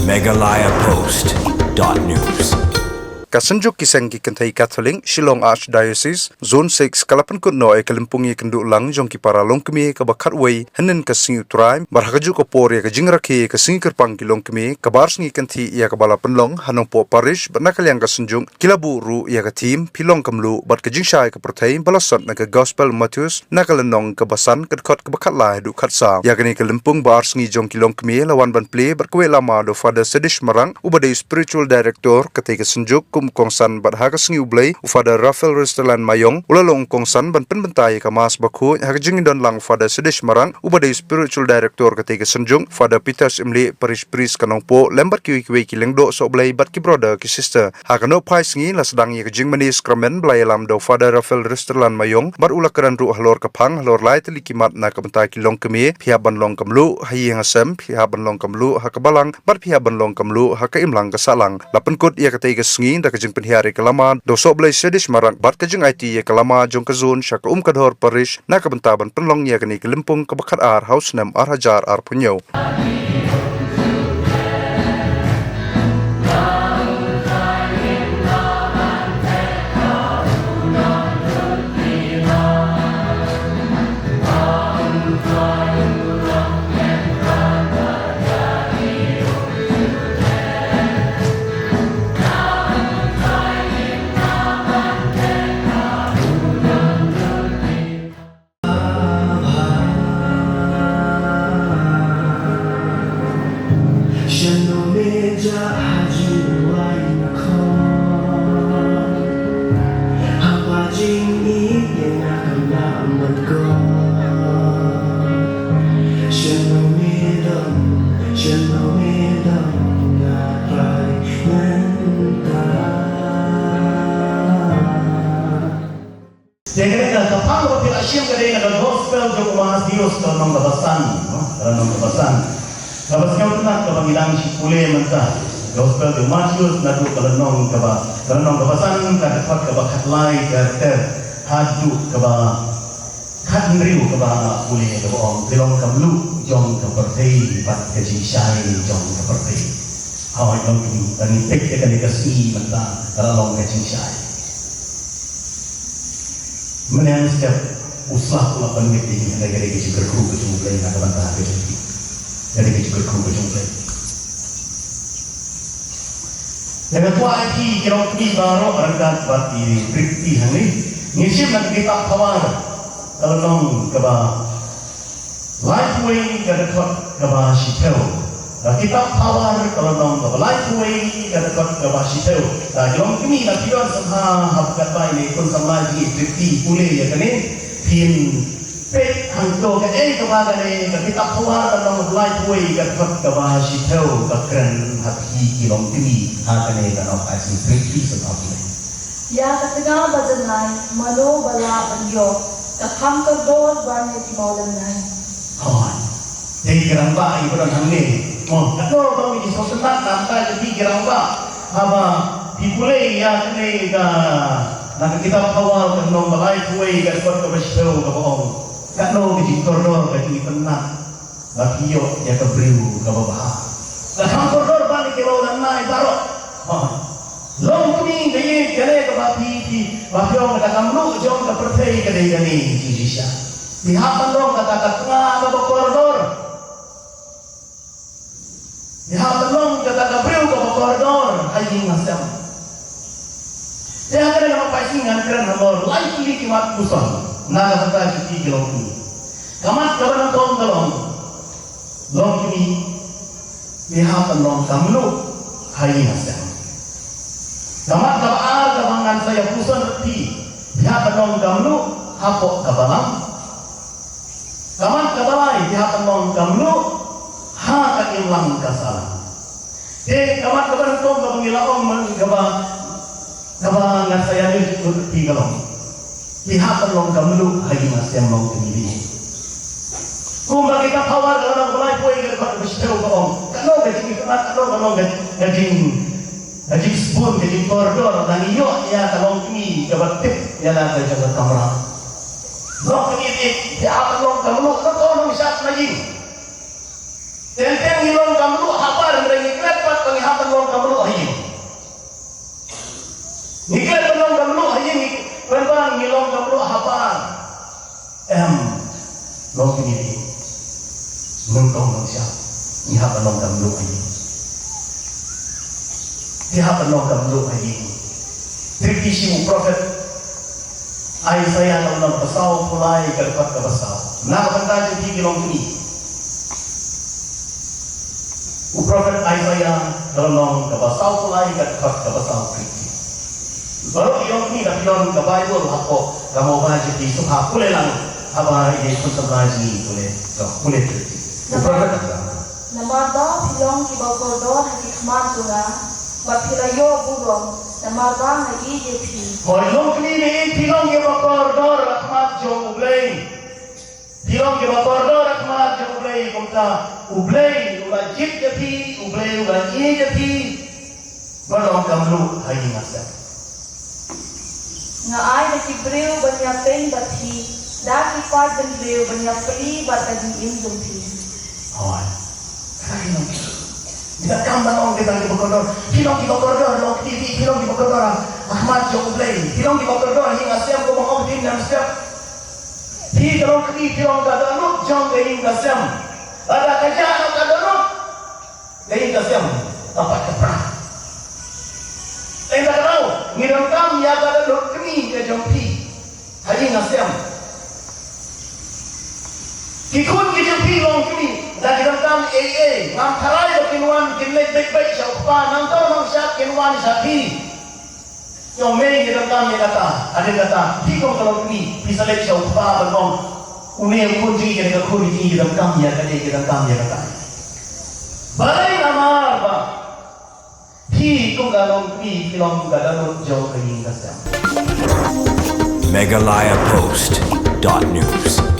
megalayapost.news Kasanjuk kiseng ki kentai Catholic Shillong Archdiocese Zone 6 kalapan kut no e kalimpungi kendu lang jong ki para long kemi ka bakat wei hanen ka singi utrai barhaju ko por ya ka jingrakhe ka singi kerpang ki long kemi ka bar singi kenti ya ka bala penlong hanong po parish banakal yang ka sanjung kilabu ru ya ka team pilong kamlu bat ka jingshai ka prothai balasot na ka gospel Matthews nakalanong ka basan ka khot ka bakat lai du khatsa ya ka ni kalimpung bar singi jong ki long kemi lawan ban play barkwe lama do Father Sedish Marang ubade spiritual director ka ka sanjuk kongsan bat ha ka singi ublay Father Rafael Restaurant Mayong ulalong kongsan ban penbentai ka mas bakhu ha jing don lang Father Sedish Marang ubade spiritual director ka sanjung Father Peter Imli parish priest kanong po lembat ki ki lengdo so ublay bat ki brother ki sister ha kano pai singi la sedang ye ka jing mani skramen blay lam do Father Rafael Restaurant Mayong bar ulakaran ru halor ka phang halor lai teli kimat na ka bentai ki long kemi phia ban long kamlu hayi ngasem phia ban long kamlu ha ka balang bar phia ban long kamlu ha ka imlang ka salang lapan kut ye ka singi ka jing penhiari kelama doso blai Sedish Marang bat ka jing IT ye kelama jong ka zon syak kadhor parish na ka bentaban penlong ye kani kelimpung ka bakat ar house nam ar hajar ar punyo Jadi kapal waktu asyik kadang ada gospel jauh mas Dios kalau nong kabasan, kalau nong kabasan, kabasnya tu nak kabangilang si pule mentah gospel jauh mas Dios nak tu kalau nong kabasan kadat kabakat lai karakter hadu kat meriu pule om bilong kamlu jong keperti pat kejisai jong keperti awak jong tu dan tek kan dikasih mentah kalau nong kejisai. Menyang setiap usaha pelapan meeting ada gaya juga kru kecumplai nak bantah ke jadi ada juga kru kecumplai. Yang tua lagi kira baru berangkat bagi berikti hari ngisim nak kita kawal kalau nong keba lightweight kedekat keba sitel. Kita kawal kalau nong keba lightweight kedekat keba sitel. Jom kini nak pion semua hakikat baik ni pun sama lagi berikti pule ya kan ni pin pek hangto ke kebaga ni kita kawal kalau nong lightweight kedekat keba sitel bakran hati kilom kini hakan ni kan operasi berikti sebab ni. Ya ketegal badan lain, malu bala penjo, ketam kedor banyak di bawah lain. Oh, jadi keramba ibu dan hamil. Oh, kalau kami di sosok nampak jadi keramba, apa dipulai ya kene nak kita kawal ke nom balai kuai ke kot ke besau ke bohong. Kalau di koridor ke di tenang, lagi yo ya ke beriu ke bawah. Nah, koridor balik ke bawah naik baru. Oh. Long kini gaya kene ke bapi orang kata kamlu jom ke pertai ke dia ni sisa. Pihak long kata tengah ke koridor. Pihak long kata beriu ke koridor haji masam. Dia kena nama pasingan keren hamor likely kimat kusam. Naga kata cuci gelong ni. Kamat kawan tolong. Long kini pihak long kamlu haji masam. Kamat kabar kabangan saya pusan reti. Pihak penong kamlu hapok kabalang. Kamat kabalai pihak penong kamlu ha kailang kasalah. Kamat kabar tong kabangilaong kabangan saya ni reti kalong. Pihak penong kamlu haji masam long kemili. Kumba kita kawal kalau mulai poin kita berseru kaong. Kalau gaji kita kalau gaji Haji sebut haji koridor dan iyo ya kalau ini kebetik ya lah kerja kamera. Long ini dia akan long kamu kau orang bisa lagi. Tentang long kamu apa yang lagi kerap long kini nung tong nung siya ni hapa nong dam lu ai ni hapa nong dam lu ai triki si prophet Isaiah nong pasal pulai kalpat ka pasal na banta jadi long kini prophet Isaiah nong ka pasal pulai kalpat ka pasal triki baru yang ni dah bilang ke Bible apa kamu baca di suha boleh lang apa ini pun sebenarnya boleh Namada pilong ki bakordor haki khman tunga ba pilayo burong namada na ije pi Holong ni ni pilong ke bakordor rahmat jo ublay pilong ke bakordor rahmat jo ublay kumta ublay ulah jip jepi ublay ulah ini jepi baru kamu hai masa nga ay na ki breu banya pen bathi da ki part ben breu banya pli ba ta di in dum pi Awal. Tidak gambar orang kita di Bogor. Hilong di Bogor, long TV, hilong di Bogor. Ahmad Jokowi, hilong di Bogor hingga siap ko mau din dan siap. Hilong kini hilong kada nuk jong ke hingga siap. Ada kerja nuk kada nuk. Hingga siap. Tempat keprah. Tidak tahu. Ngiram kam ya kada nuk kini ke jong pi. Hingga siap. Kikun kijang pi long kini. Dan dalam AA, ngam tarai kinuan kinlek baik-baik siapa, nang tahu nang siap kinuan sapi. Yang main dalam dia kata, ada kata, tikung kalau ni bisa lek siapa berkom, unih kunci kita kunci dalam dia kata, dia kata. Balai nama apa? Tikung kalau ni film kalau jauh kini kasih. MegalayaPost.news